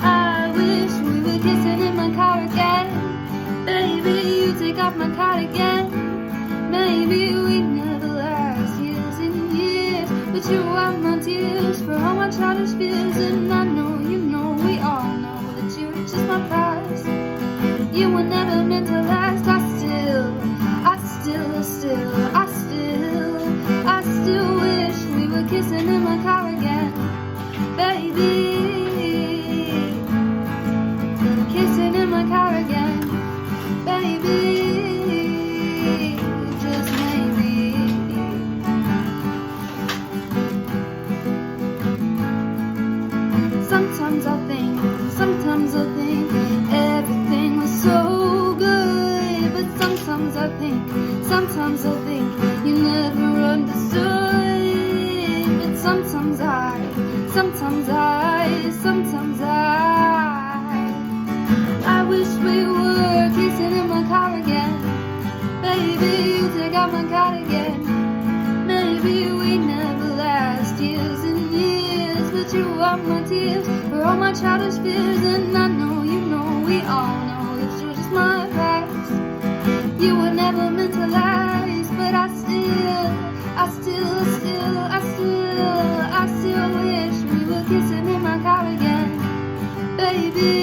I wish we were kissing in my car again. Baby, you take off my cardigan. Maybe we'd never last years and years, but you are my tears for all my childish fears. And I know, you know, we all know that you're just my prize. You were never meant to last. I still wish we were kissing in my car again. Baby, kissing in my car again. Baby, just maybe. Sometimes I think everything was so good, but sometimes I think you never understood. But sometimes I wish we were kissing in my car again. Baby, you take out my cardigan. Maybe we never last years and years, but you are my tears for all my childish fears. And I know, you know, we all know that you're just my past. You were never meant to last, but I still wish we were kissing in my car again. Baby,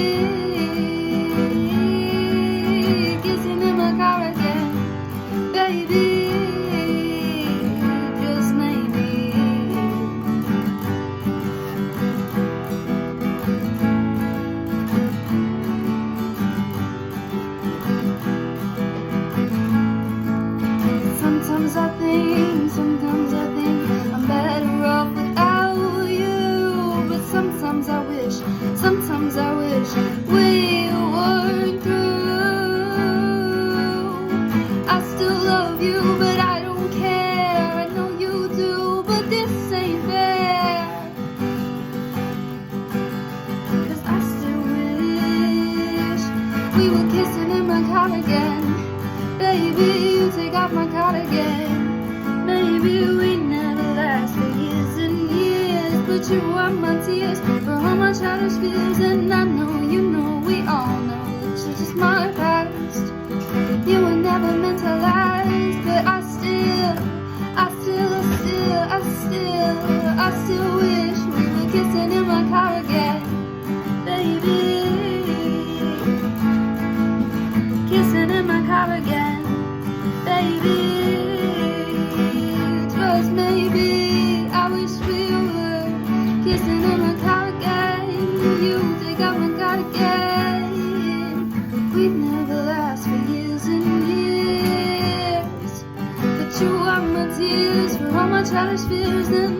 kissing in my car again. Baby, just maybe. Sometimes I think I'm better off without you. But sometimes I wish we weren't through. I still love you, but I don't care. I know you do, but this ain't fair. 'Cause I still wish we were kissing in my car again. Baby, you take off my cardigan. Maybe we never last for years and years, but you are my tears for all my childish fears. And I know, you know, we all know that you're just my past. You were never meant to last, but I still wish we were kissing in my car again. Baby, kissing in my car again. Baby, just maybe. I wish we were kissing in my car again. You take out my cardigan. We'd never last for years and years, but you are my tears for all my childish fears. And